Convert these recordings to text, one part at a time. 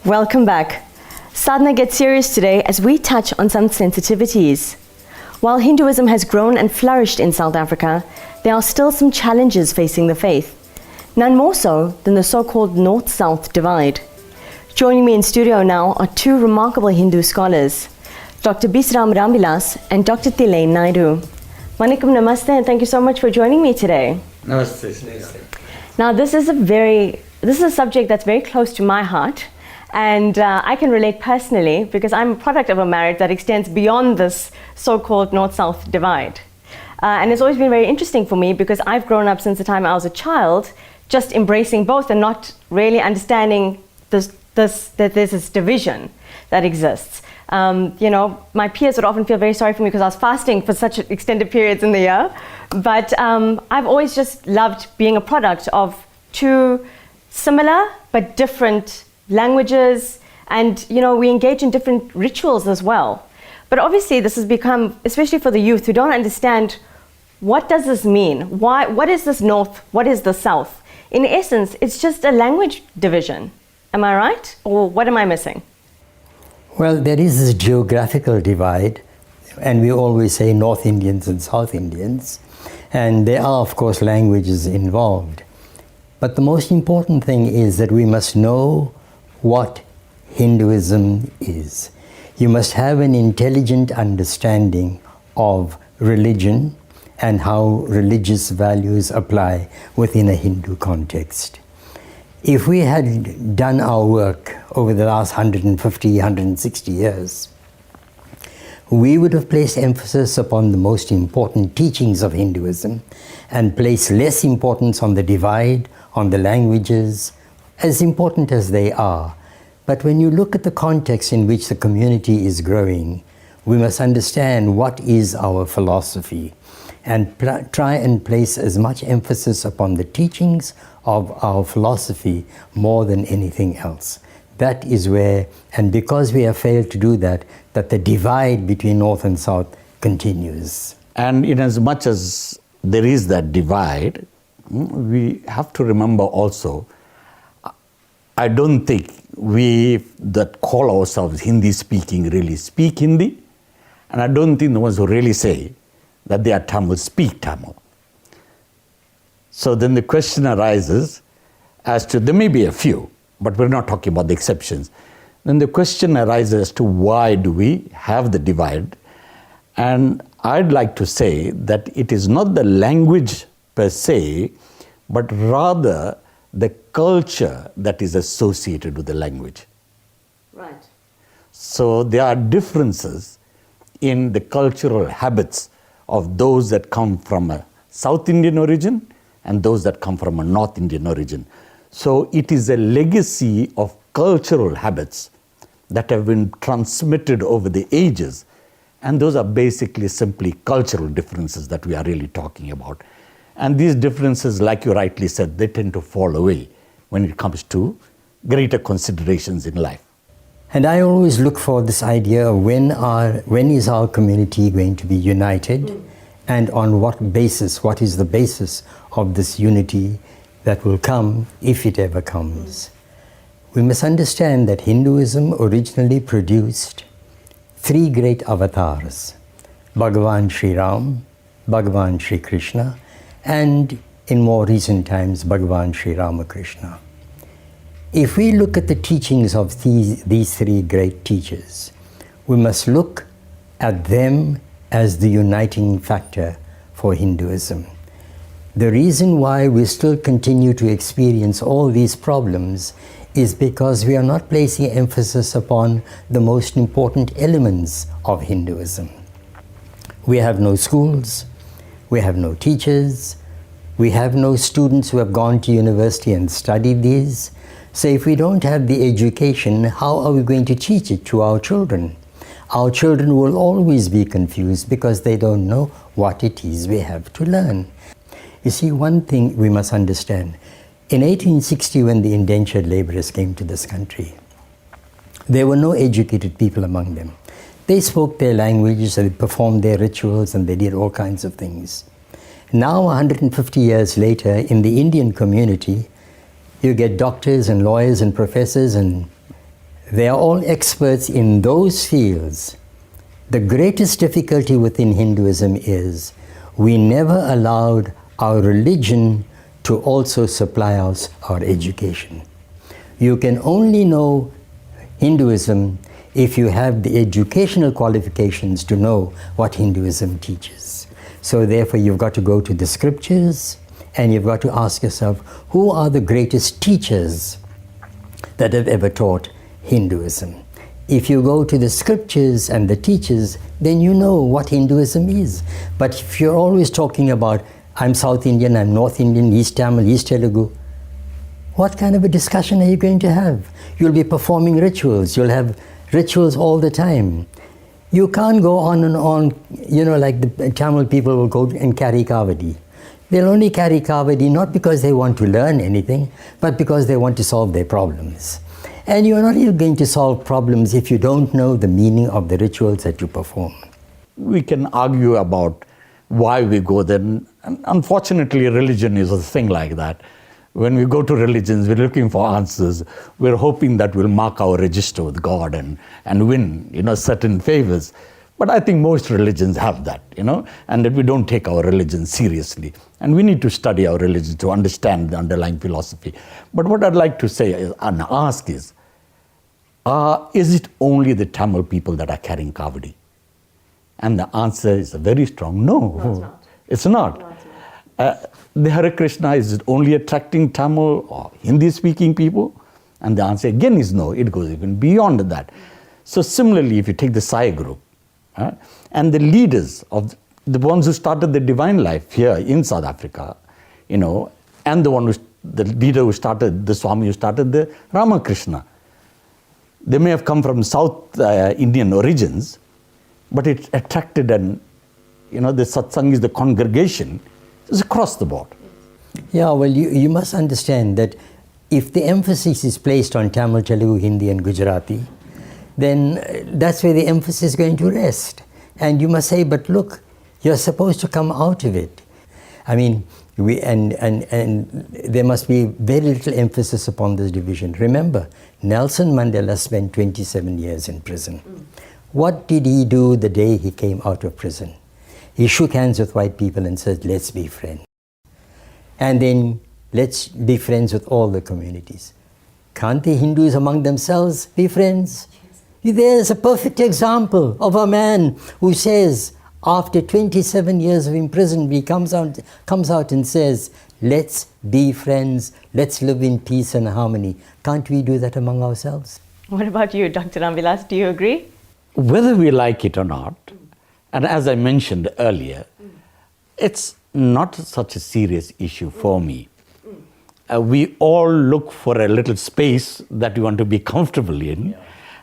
Welcome back. Sadhana gets serious today as we touch on some sensitivities. While Hinduism has grown and flourished in South Africa, there are still some challenges facing the faith. None more so than the so-called North-South divide. Joining me in studio now are two remarkable Hindu scholars, Dr. Rambilass and Dr. Naidoo. Manikum namaste and thank you so much for joining me today. Namaste. Now this is a subject that's very close to my heart, and I can relate personally because I'm a product of a marriage that extends beyond this so-called North-South divide. And it's always been very interesting for me because I've grown up since the time I was a child just embracing both and not really understanding that there's this division that exists. My peers would often feel very sorry for me because I was fasting for such extended periods in the year. But I've always just loved being a product of two similar but different languages, and we engage in different rituals as well. But obviously this has become, especially for the youth who don't understand, what does this mean? What is this North? What is the South? In essence, it's just a language division. Am I right? Or what am I missing? Well, there is this geographical divide, and we always say North Indians and South Indians, and there are, of course, languages involved. But the most important thing is that we must know what Hinduism is. You must have an intelligent understanding of religion and how religious values apply within a Hindu context. If we had done our work over the last 150, 160 years, we would have placed emphasis upon the most important teachings of Hinduism and placed less importance on the divide, on the languages, as important as they are. But when you look at the context in which the community is growing, we must understand what is our philosophy and try and place as much emphasis upon the teachings of our philosophy more than anything else. That is where, and because we have failed to do that, that the divide between North and South continues. And in as much as there is that divide, we have to remember also, I don't think we that call ourselves Hindi speaking really speak Hindi, and I don't think the ones who really say that they are Tamil speak Tamil. So then the question arises as to, there may be a few, but we're not talking about the exceptions. Then the question arises as to why do we have the divide? And I'd like to say that it is not the language per se, but rather the culture that is associated with the language. Right. So there are differences in the cultural habits of those that come from a South Indian origin and those that come from a North Indian origin. So it is a legacy of cultural habits that have been transmitted over the ages, and those are basically simply cultural differences that we are really talking about. And these differences, like you rightly said, they tend to fall away when it comes to greater considerations in life. And I always look for this idea of when is our community going to be united, and on what basis, what is the basis of this unity that will come if it ever comes. We must understand that Hinduism originally produced three great avatars: Bhagavan Sri Ram, Bhagavan Sri Krishna, and in more recent times, Bhagavan Sri Ramakrishna. If we look at the teachings of these three great teachers, we must look at them as the uniting factor for Hinduism. The reason why we still continue to experience all these problems is because we are not placing emphasis upon the most important elements of Hinduism. We have no schools, we have no teachers, we have no students who have gone to university and studied these. So if we don't have the education, how are we going to teach it to our children? Our children will always be confused because they don't know what it is we have to learn. You see, one thing we must understand. In 1860, when the indentured laborers came to this country, there were no educated people among them. They spoke their languages, they performed their rituals, and they did all kinds of things. Now, 150 years later, in the Indian community, you get doctors and lawyers and professors, and They are all experts in those fields. The greatest difficulty within Hinduism is we never allowed our religion to also supply us our education. You can only know Hinduism if you have the educational qualifications to know what Hinduism teaches. So therefore you've got to go to the scriptures and you've got to ask yourself, who are the greatest teachers that have ever taught Hinduism? If you go to the scriptures and the teachers, then you know what Hinduism is. But if you're always talking about, I'm South Indian, I'm North Indian, East Tamil, East Telugu, what kind of a discussion are you going to have? You'll be performing rituals. You'll have rituals all the time. You can't go on and on, like the Tamil people will go and carry kavadi. They'll only carry kavadi not because they want to learn anything, but because they want to solve their problems. And you're not even going to solve problems if you don't know the meaning of the rituals that you perform. We can argue about why we go there. And unfortunately, religion is a thing like that. When we go to religions, we're looking for answers. We're hoping that we'll mark our register with God and win, certain favors. But I think most religions have that, and that we don't take our religion seriously. And we need to study our religion to understand the underlying philosophy. But what I'd like to say and ask is it only the Tamil people that are carrying kavadi? And the answer is a very strong no. No, it's not. The Hare Krishna, is it only attracting Tamil or Hindi-speaking people? And the answer again is no. It goes even beyond that. So similarly, if you take the Sai group, and the leaders of the ones who started the divine life here in South Africa, and the leader who started, the Swami who started the Ramakrishna, they may have come from South Indian origins, but it attracted the satsang, the congregation, is across the board. Yeah, well, you must understand that if the emphasis is placed on Tamil, Telugu, Hindi and Gujarati, then that's where the emphasis is going to rest. And you must say, but look, you're supposed to come out of it. I mean, and there must be very little emphasis upon this division. Remember, Nelson Mandela spent 27 years in prison. What did he do the day he came out of prison? He shook hands with white people and said, let's be friends. And then let's be friends with all the communities. Can't the Hindus among themselves be friends? There's a perfect example of a man who says, after 27 years of imprisonment, he comes out and says, let's be friends, let's live in peace and harmony. Can't we do that among ourselves? What about you, Dr. Rambilass? Do you agree? Whether we like it or not, and as I mentioned earlier, it's not such a serious issue for me. We all look for a little space that we want to be comfortable in.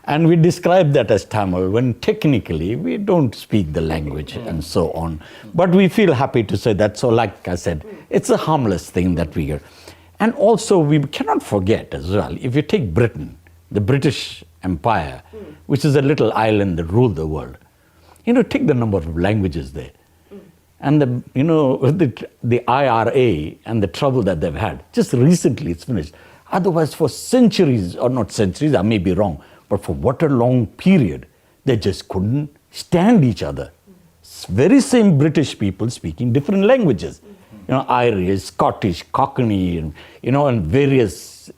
And we describe that as Tamil when technically we don't speak the language and so on. But we feel happy to say that. So like I said, it's a harmless thing that we hear. And also we cannot forget as well, if you take Britain, the British Empire, which is a little island that ruled the world, take the number of languages there. And the IRA and the trouble that they've had, just recently it's finished. Otherwise for centuries, or not centuries, I may be wrong, but for what a long period, they just couldn't stand each other. Very same British people speaking different languages. Irish, Scottish, Cockney, and various,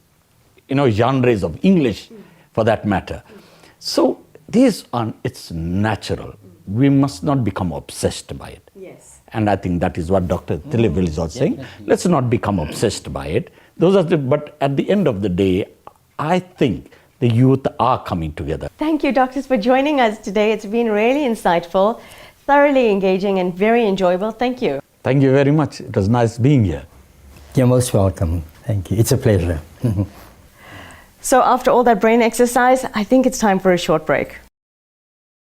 genres of English for that matter. So it's natural. We must not become obsessed by it. Yes. And I think that is what Dr. Tilliville is also saying. Let's not become obsessed by it. But at the end of the day, I think the youth are coming together. Thank you, doctors, for joining us today. It's been really insightful, thoroughly engaging and very enjoyable. Thank you. Thank you very much. It was nice being here. You're most welcome. Thank you. It's a pleasure. So after all that brain exercise, I think it's time for a short break.